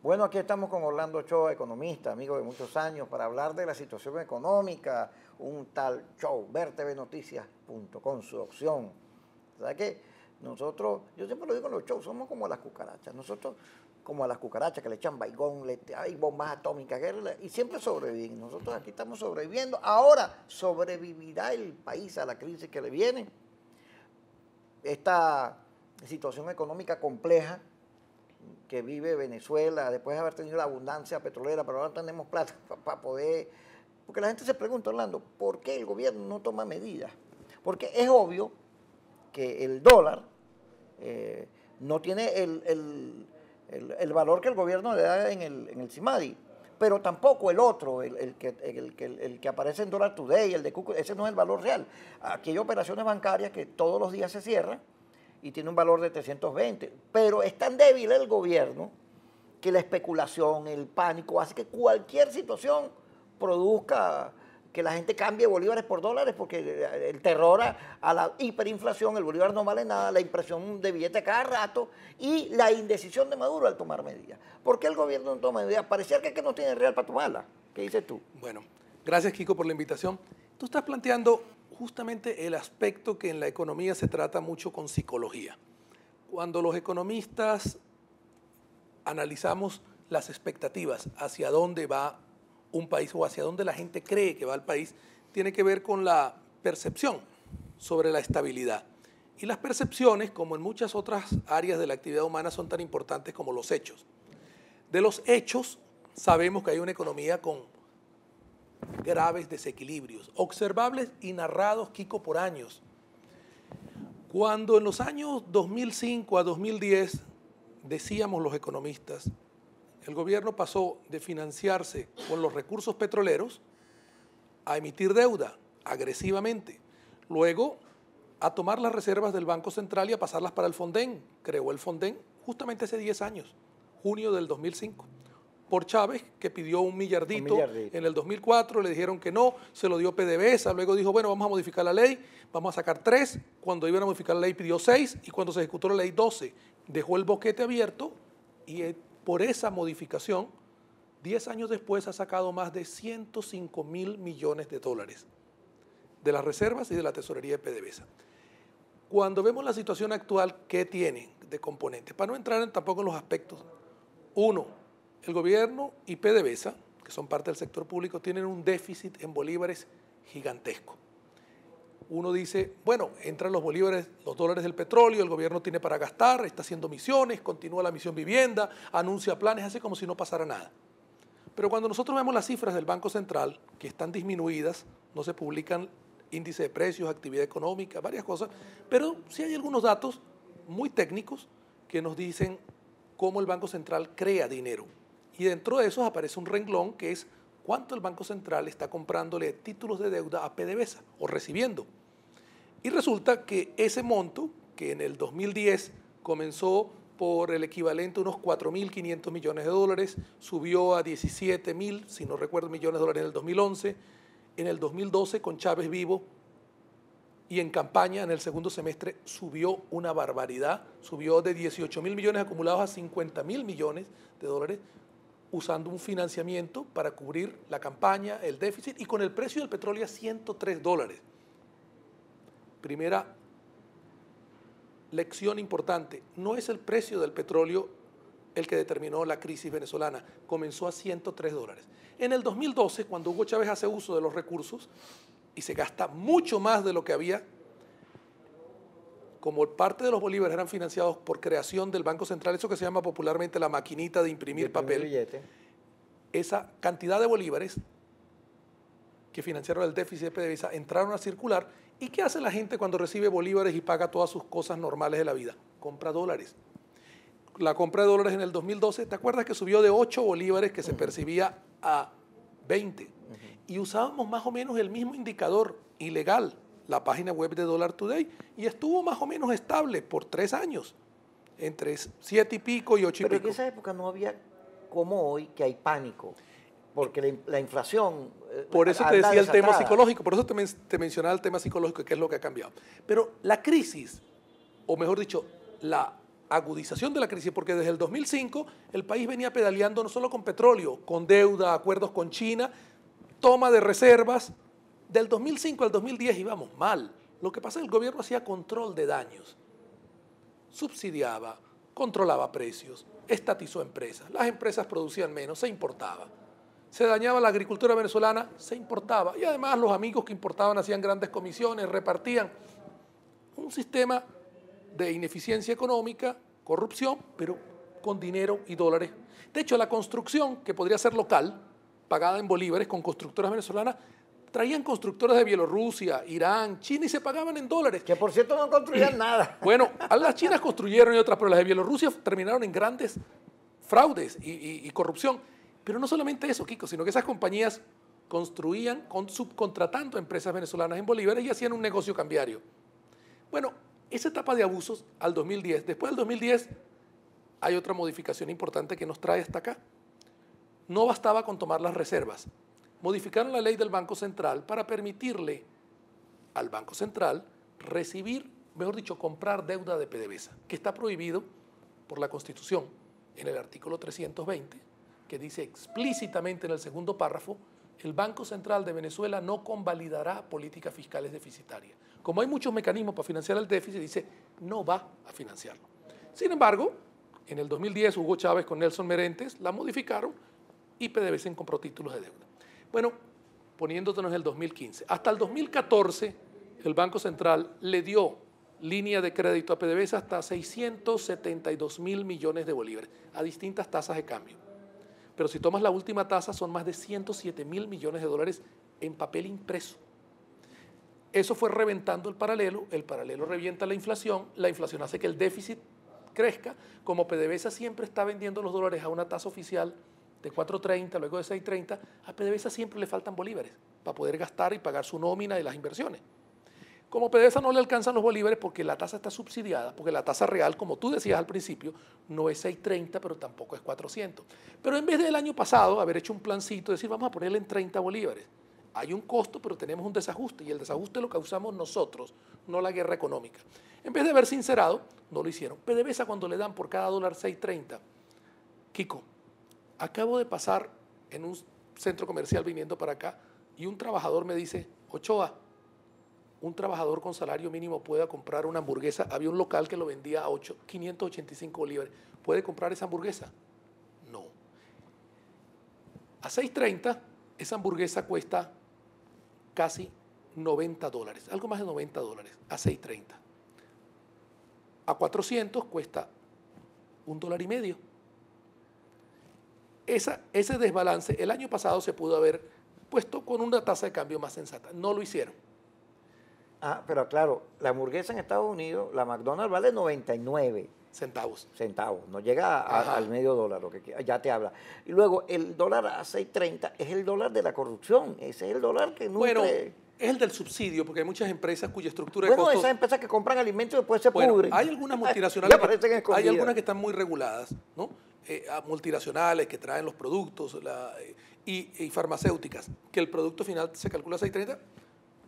Bueno, aquí estamos con Orlando Ochoa, economista, amigo de muchos años, para hablar de la situación económica, un tal show, vertvnoticias.com, su opción. ¿Sabes qué? Nosotros, yo siempre lo digo en los shows, somos como las cucarachas. Nosotros, como a las cucarachas que le echan baigón, hay bombas atómicas, y siempre sobreviven. Nosotros aquí estamos sobreviviendo. Ahora, ¿sobrevivirá el país a la crisis que le viene? Esta situación económica compleja que vive Venezuela, después de haber tenido la abundancia petrolera, pero ahora tenemos plata para poder... Porque la gente se pregunta, Orlando, ¿por qué el gobierno no toma medidas? Porque es obvio que el dólar no tiene el valor que el gobierno le da en el CIMADI, pero tampoco el otro, el que aparece en Dollar Today, el de Cucu, ese no es el valor real. Aquí hay operaciones bancarias que todos los días se cierran y tiene un valor de 320, pero es tan débil el gobierno que la especulación, el pánico, hace que cualquier situación produzca que la gente cambie bolívares por dólares, porque el terror a la hiperinflación, el bolívar no vale nada, la impresión de billetes cada rato y la indecisión de Maduro al tomar medidas. ¿Por qué el gobierno no toma medidas? Parecía que no tiene real para tomarla. ¿Qué dices tú? Bueno, gracias, Kiko, por la invitación. Tú estás planteando justamente el aspecto que en la economía se trata mucho con psicología. Cuando los economistas analizamos las expectativas hacia dónde va un país o hacia dónde la gente cree que va el país, tiene que ver con la percepción sobre la estabilidad. Y las percepciones, como en muchas otras áreas de la actividad humana, son tan importantes como los hechos. De los hechos, sabemos que hay una economía con graves desequilibrios, observables y narrados, Kiko, por años. Cuando en los años 2005 a 2010, decíamos los economistas, el gobierno pasó de financiarse con los recursos petroleros a emitir deuda agresivamente, luego a tomar las reservas del Banco Central y a pasarlas para el Fonden. Creó el Fonden justamente hace 10 años, junio del 2005. Por Chávez, que pidió un millardito en el 2004, le dijeron que no, se lo dio PDVSA, luego dijo, bueno, vamos a modificar la ley, vamos a sacar 3, cuando iban a modificar la ley pidió 6 y cuando se ejecutó la ley 12, dejó el boquete abierto y por esa modificación, 10 años después ha sacado más de 105.000 millones de dólares de las reservas y de la tesorería de PDVSA. Cuando vemos la situación actual, ¿qué tienen de componentes? Para no entrar tampoco en los aspectos. Uno, el gobierno y PDVSA, que son parte del sector público, tienen un déficit en bolívares gigantesco. Uno dice, bueno, entran los bolívares, los dólares del petróleo, el gobierno tiene para gastar, está haciendo misiones, continúa la misión vivienda, anuncia planes, hace como si no pasara nada. Pero cuando nosotros vemos las cifras del Banco Central, que están disminuidas, no se publican índice de precios, actividad económica, varias cosas, pero sí hay algunos datos muy técnicos que nos dicen cómo el Banco Central crea dinero. Y dentro de esos aparece un renglón que es cuánto el Banco Central está comprándole títulos de deuda a PDVSA o recibiendo. Y resulta que ese monto, que en el 2010 comenzó por el equivalente a unos 4.500 millones de dólares, subió a 17.000, si no recuerdo, millones de dólares en el 2011, en el 2012 con Chávez vivo y en campaña en el segundo semestre subió una barbaridad, subió de 18.000 millones acumulados a 50.000 millones de dólares, usando un financiamiento para cubrir la campaña, el déficit y con el precio del petróleo a $103. Primera lección importante, no es el precio del petróleo el que determinó la crisis venezolana, comenzó a $103. En el 2012, cuando Hugo Chávez hace uso de los recursos y se gasta mucho más de lo que había, como parte de los bolívares eran financiados por creación del Banco Central, eso que se llama popularmente la maquinita de imprimir papel, billete. Esa cantidad de bolívares que financiaron el déficit de PDVSA entraron a circular. ¿Y qué hace la gente cuando recibe bolívares y paga todas sus cosas normales de la vida? Compra dólares. La compra de dólares en el 2012, ¿te acuerdas que subió de 8 bolívares que se percibía a 20? Y usábamos más o menos el mismo indicador ilegal, la página web de Dollar Today, y estuvo más o menos estable por 3 años, entre 7 y pico y 8 y pico. Pero en esa época no había como hoy que hay pánico, porque la inflación... Por eso te decía el tema psicológico, por eso te mencionaba el tema psicológico, que es lo que ha cambiado. Pero la crisis, o mejor dicho, la agudización de la crisis, porque desde el 2005 el país venía pedaleando no solo con petróleo, con deuda, acuerdos con China, toma de reservas. Del 2005 al 2010 íbamos mal. Lo que pasa es que el gobierno hacía control de daños, subsidiaba, controlaba precios, estatizó empresas, las empresas producían menos, se importaba. Se dañaba la agricultura venezolana, se importaba. Y además los amigos que importaban hacían grandes comisiones, repartían. Un sistema de ineficiencia económica, corrupción, pero con dinero y dólares. De hecho, la construcción, que podría ser local, pagada en bolívares con constructoras venezolanas, traían constructoras de Bielorrusia, Irán, China y se pagaban en dólares. Que por cierto no construían nada. Bueno, las chinas construyeron y otras, pero las de Bielorrusia terminaron en grandes fraudes y corrupción. Pero no solamente eso, Kiko, sino que esas compañías construían subcontratando a empresas venezolanas en bolívares y hacían un negocio cambiario. Bueno, esa etapa de abusos al 2010. Después del 2010 hay otra modificación importante que nos trae hasta acá. No bastaba con tomar las reservas. Modificaron la ley del Banco Central para permitirle al Banco Central recibir, mejor dicho, comprar deuda de PDVSA, que está prohibido por la Constitución en el artículo 320, que dice explícitamente en el segundo párrafo, el Banco Central de Venezuela no convalidará políticas fiscales deficitarias. Como hay muchos mecanismos para financiar el déficit, dice, no va a financiarlo. Sin embargo, en el 2010 Hugo Chávez con Nelson Merentes la modificaron y PDVSA compró títulos de deuda. Bueno, poniéndonos en el 2015. Hasta el 2014, el Banco Central le dio línea de crédito a PDVSA hasta 672.000 millones de bolívares, a distintas tasas de cambio. Pero si tomas la última tasa, son más de 107.000 millones de dólares en papel impreso. Eso fue reventando el paralelo revienta la inflación hace que el déficit crezca, como PDVSA siempre está vendiendo los dólares a una tasa oficial de 4.30, luego de 6.30, a PDVSA siempre le faltan bolívares para poder gastar y pagar su nómina y las inversiones. Como PDVSA no le alcanzan los bolívares porque la tasa está subsidiada, porque la tasa real, como tú decías al principio, no es 6.30, pero tampoco es 400. Pero en vez del año pasado haber hecho un plancito, decir vamos a ponerle en 30 bolívares, hay un costo, pero tenemos un desajuste, y el desajuste lo causamos nosotros, no la guerra económica. En vez de haber sincerado, no lo hicieron. PDVSA cuando le dan por cada dólar 6.30, Kiko, acabo de pasar en un centro comercial viniendo para acá y un trabajador me dice, Ochoa, un trabajador con salario mínimo puede comprar una hamburguesa. Había un local que lo vendía a 585 bolívares. ¿Puede comprar esa hamburguesa? No. A 6.30 esa hamburguesa cuesta casi $90, algo más de $90 a 6.30. A 400 cuesta $1.50. Ese desbalance el año pasado se pudo haber puesto con una tasa de cambio más sensata. No lo hicieron. Ah, pero claro, la hamburguesa en Estados Unidos, la McDonald's vale 99 centavos. No llega al medio dólar, lo que ya te habla. Y luego el dólar a 6.30 es el dólar de la corrupción, ese es el dólar que nutre. Bueno, es el del subsidio, porque hay muchas empresas cuya estructura de costos... Bueno, esas empresas que compran alimentos y después se pudren. Hay algunas multinacionales, hay algunas que están muy reguladas, ¿no? Multinacionales que traen los productos y farmacéuticas, que el producto final se calcula a 6.30,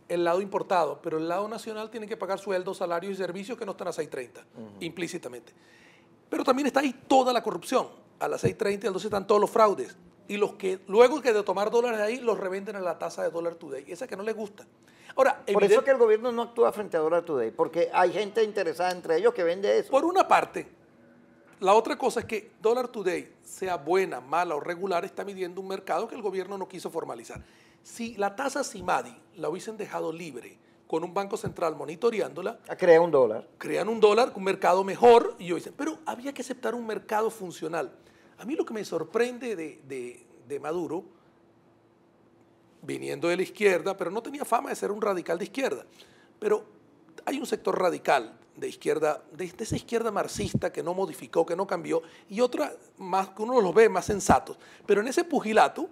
el lado importado, pero el lado nacional tiene que pagar sueldos, salarios y servicios que no están a 6.30, implícitamente. Pero también está ahí toda la corrupción. A las 6.30 entonces están todos los fraudes. Y los que luego que de tomar dólares ahí, los revenden a la tasa de Dollar Today, esa que no les gusta. Ahora, por eso que el gobierno no actúa frente a Dollar Today, porque hay gente interesada entre ellos que vende eso. Por una parte. La otra cosa es que Dollar Today, sea buena, mala o regular, está midiendo un mercado que el gobierno no quiso formalizar. Si la tasa CIMADI la hubiesen dejado libre con un banco central monitoreándola, crea un dólar. Crean un dólar, un mercado mejor, y yo dicen, pero había que aceptar un mercado funcional. A mí lo que me sorprende de Maduro, viniendo de la izquierda, pero no tenía fama de ser un radical de izquierda, pero hay un sector radical de izquierda, de esa izquierda marxista que no modificó, que no cambió, y otra más que uno los ve más sensatos. Pero en ese pugilato,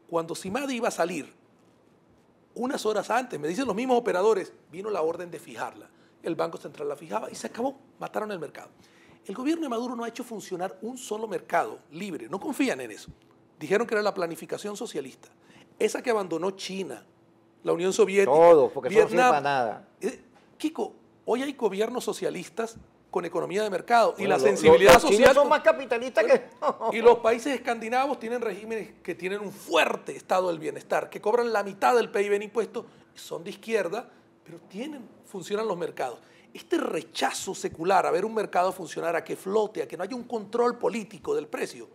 cuando CIMADI iba a salir, unas horas antes, me dicen los mismos operadores, vino la orden de fijarla. El Banco Central la fijaba y se acabó, mataron el mercado. El gobierno de Maduro no ha hecho funcionar un solo mercado libre, no confían en eso. Dijeron que era la planificación socialista, esa que abandonó China, la Unión Soviética, todo, porque Vietnam. eso no sirve para nada. Kiko, hoy hay gobiernos socialistas con economía de mercado y Bueno, la sensibilidad los chinos social. son más capitalistas que... Y los países escandinavos tienen regímenes que tienen un fuerte estado del bienestar, que cobran la mitad del PIB en impuestos, son de izquierda, pero funcionan los mercados. Este rechazo secular a ver un mercado funcionar, a que flote, a que no haya un control político del precio,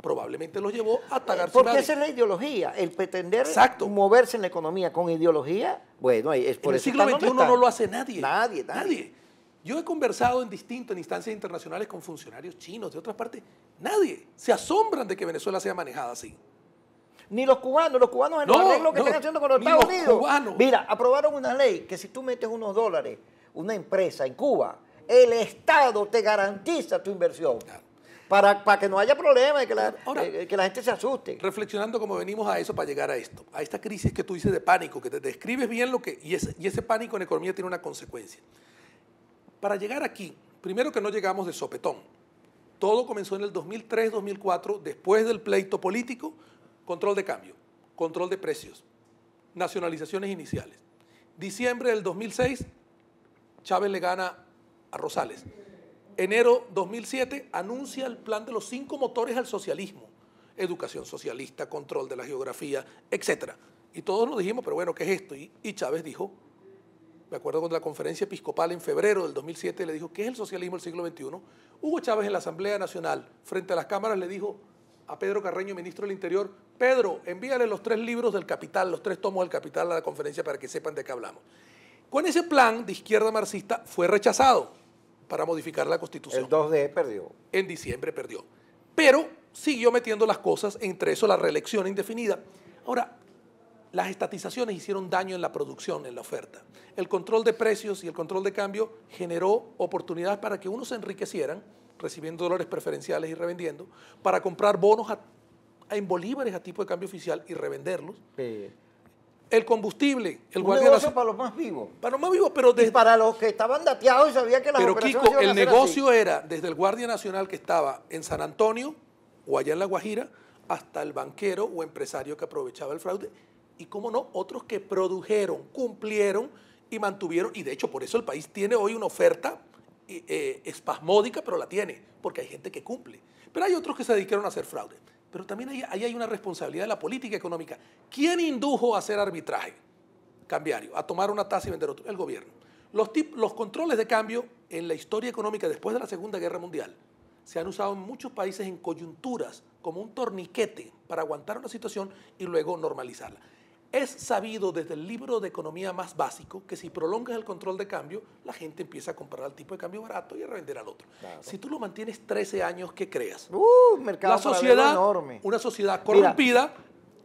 probablemente los llevó a tagarse Porque nadie. esa es la ideología, el pretender Exacto. moverse en la economía con ideología, bueno, es por En el eso siglo están donde XXI no están. lo hace nadie. Nadie. Yo he conversado en instancias internacionales con funcionarios chinos de otras partes. Nadie. Se asombran de que Venezuela sea manejada así. Ni los cubanos en los arreglos que están haciendo con los ni Estados los Unidos. cubanos. Mira, aprobaron una ley que si tú metes unos dólares, una empresa en Cuba, el Estado te garantiza tu inversión. Claro. Para que no haya problema y que Ahora, que la gente se asuste. Reflexionando como venimos a eso para llegar a esto, a esta crisis que tú dices de pánico, que te describes bien y ese pánico en economía tiene una consecuencia. Para llegar aquí, primero que no llegamos de sopetón. Todo comenzó en el 2003-2004, después del pleito político, control de cambio, control de precios, nacionalizaciones iniciales. Diciembre del 2006, Chávez le gana a Rosales. Enero 2007 anuncia el plan de los 5 motores al socialismo. Educación socialista, control de la geografía, etc. Y todos nos dijimos, pero bueno, ¿qué es esto? Y Chávez dijo, me acuerdo cuando la conferencia episcopal en febrero del 2007 le dijo, ¿qué es el socialismo del siglo XXI? Hugo Chávez en la Asamblea Nacional, frente a las cámaras, le dijo a Pedro Carreño, ministro del Interior, Pedro, envíale los 3 libros del Capital, los 3 tomos del Capital a la conferencia para que sepan de qué hablamos. Con ese plan de izquierda marxista fue rechazado para modificar la Constitución. El 2D perdió. En diciembre perdió. Pero siguió metiendo las cosas, entre eso la reelección indefinida. Ahora, las estatizaciones hicieron daño en la producción, en la oferta. El control de precios y el control de cambio generó oportunidades para que unos se enriquecieran, recibiendo dólares preferenciales y revendiendo, para comprar bonos en bolívares a tipo de cambio oficial y revenderlos. El combustible, el Un negocio para los más vivos. Para los más vivos, pero Y para los que estaban dateados y sabían que las pero operaciones Kiko, iban a el ser negocio así. era desde el Guardia Nacional que estaba en San Antonio o allá en La Guajira, hasta el banquero o empresario que aprovechaba el fraude. Y cómo no, otros que produjeron, cumplieron y mantuvieron. Y de hecho, por eso el país tiene hoy una oferta espasmódica, pero la tiene, porque hay gente que cumple. Pero hay otros que se dedicaron a hacer fraude. Pero también ahí hay una responsabilidad de la política económica. ¿Quién indujo a hacer arbitraje cambiario, a tomar una tasa y vender otro? El gobierno. Los controles de cambio en la historia económica después de la Segunda Guerra Mundial se han usado en muchos países en coyunturas como un torniquete para aguantar una situación y luego normalizarla. Es sabido desde el libro de economía más básico que si prolongas el control de cambio, la gente empieza a comprar al tipo de cambio barato y a revender al otro. Claro. Si tú lo mantienes 13 años, ¿qué creas? Mercado la sociedad enorme. Una sociedad corrompida. Mira,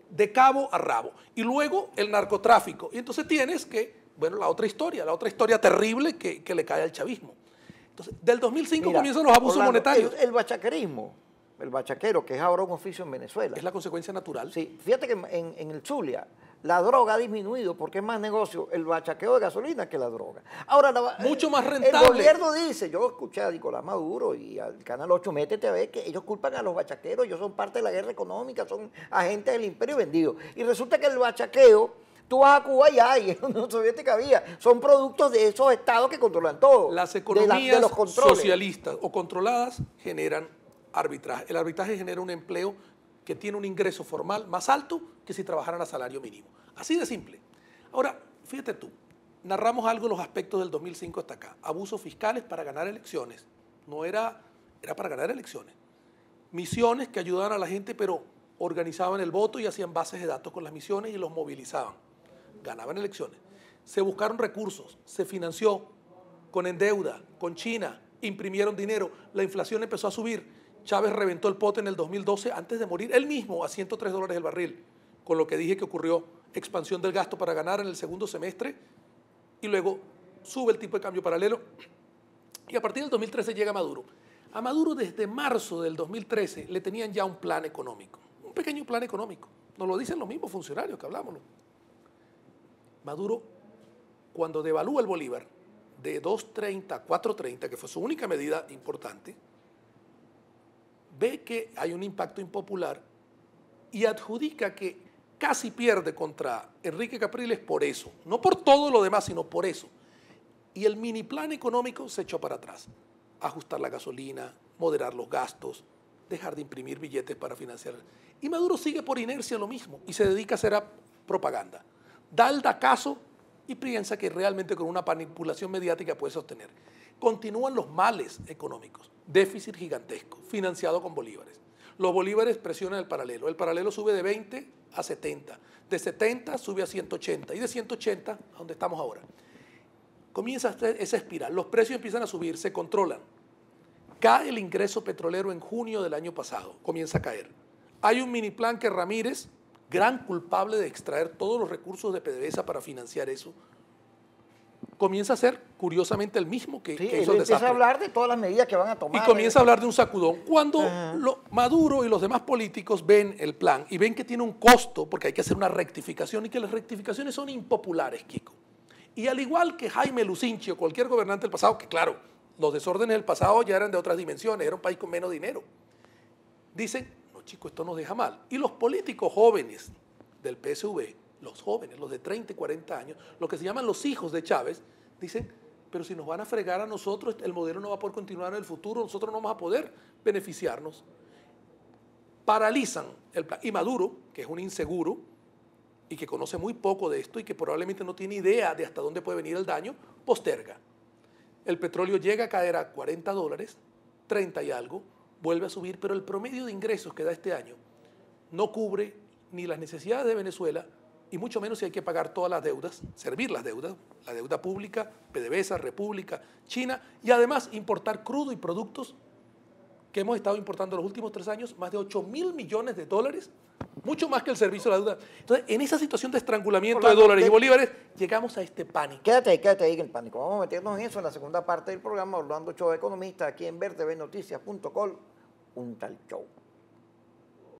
de cabo a rabo. Y luego el narcotráfico. Y entonces tienes que, bueno, la otra historia terrible que le cae al chavismo. Entonces, del 2005 comienzan los abusos monetarios. El bachaquerismo, el bachaquero, que es ahora un oficio en Venezuela. Es la consecuencia natural. Sí, fíjate que en el Zulia la droga ha disminuido porque es más negocio el bachaqueo de gasolina que la droga. Ahora, mucho más rentable. El gobierno dice, yo escuché a Nicolás Maduro y al Canal 8, métete a ver que ellos culpan a los bachaqueros, ellos son parte de la guerra económica, son agentes del imperio vendidos. Y resulta que el bachaqueo, tú vas a Cuba y hay, en la Unión Soviética había, son productos de esos estados que controlan todo. Las economías de los controles socialistas o controladas generan arbitraje. El arbitraje genera un empleo que tiene un ingreso formal más alto que si trabajaran a salario mínimo. Así de simple. Ahora, fíjate tú, narramos algo los aspectos del 2005 hasta acá. Abusos fiscales para ganar elecciones. Era para ganar elecciones. Misiones que ayudaban a la gente, pero organizaban el voto y hacían bases de datos con las misiones y los movilizaban. Ganaban elecciones. Se buscaron recursos, se financió con endeuda, con China, imprimieron dinero, la inflación empezó a subir. Chávez reventó el pote en el 2012 antes de morir, él mismo a $103 el barril, con lo que dije que ocurrió, expansión del gasto para ganar en el segundo semestre, y luego sube el tipo de cambio paralelo, y a partir del 2013 llega Maduro. A Maduro desde marzo del 2013 le tenían ya un plan económico, un pequeño plan económico, nos lo dicen los mismos funcionarios que hablamos. Maduro, cuando devalúa el bolívar de 2.30 a 4.30, que fue su única medida importante, ve que hay un impacto impopular y adjudica que casi pierde contra Enrique Capriles por eso, no por todo lo demás, sino por eso. Y el mini plan económico se echó para atrás. ajustar la gasolina, moderar los gastos, dejar de imprimir billetes para financiar. Y Maduro sigue por inercia lo mismo y se dedica a hacer propaganda. Da el dacazo y piensa que realmente con una manipulación mediática puede sostener. Continúan los males económicos, déficit gigantesco, financiado con bolívares. Los bolívares presionan el paralelo sube de 20 a 70, de 70 sube a 180 y de 180 a donde estamos ahora. Comienza esa espiral, los precios empiezan a subir, se controlan. Cae el ingreso petrolero en junio del año pasado, comienza a caer. Hay un mini plan que Ramírez, gran culpable de extraer todos los recursos de PDVSA para financiar eso, comienza a ser, curiosamente, el mismo que hizo el desastre. Empieza a hablar de todas las medidas que van a tomar. Y comienza a hablar de un sacudón. Cuando Maduro y los demás políticos ven el plan y ven que tiene un costo, porque hay que hacer una rectificación y que las rectificaciones son impopulares, Kiko. Y al igual que Jaime Lucinchi o cualquier gobernante del pasado, que claro, los desórdenes del pasado ya eran de otras dimensiones, era un país con menos dinero, dicen, no chico, esto nos deja mal. Y los políticos jóvenes del PSV, los jóvenes, los de 30 y 40 años, lo que se llaman los hijos de Chávez, dicen, pero si nos van a fregar a nosotros, el modelo no va a poder continuar en el futuro, nosotros no vamos a poder beneficiarnos. Paralizan el plan. Y Maduro, que es un inseguro y que conoce muy poco de esto y que probablemente no tiene idea de hasta dónde puede venir el daño, posterga. El petróleo llega a caer a $40, 30 y algo, vuelve a subir, pero el promedio de ingresos que da este año no cubre ni las necesidades de Venezuela, y mucho menos si hay que pagar todas las deudas, servir las deudas, la deuda pública, PDVSA, República, China, y además importar crudo y productos que hemos estado importando los últimos 3 años, más de $8.000 millones, mucho más que el servicio de la deuda. Entonces, en esa situación de estrangulamiento de dólares y bolívares, llegamos a este pánico. Quédate ahí en el pánico. Vamos a meternos en eso en la segunda parte del programa, Orlando Show Economista, aquí en vertvnoticias.com, un tal show.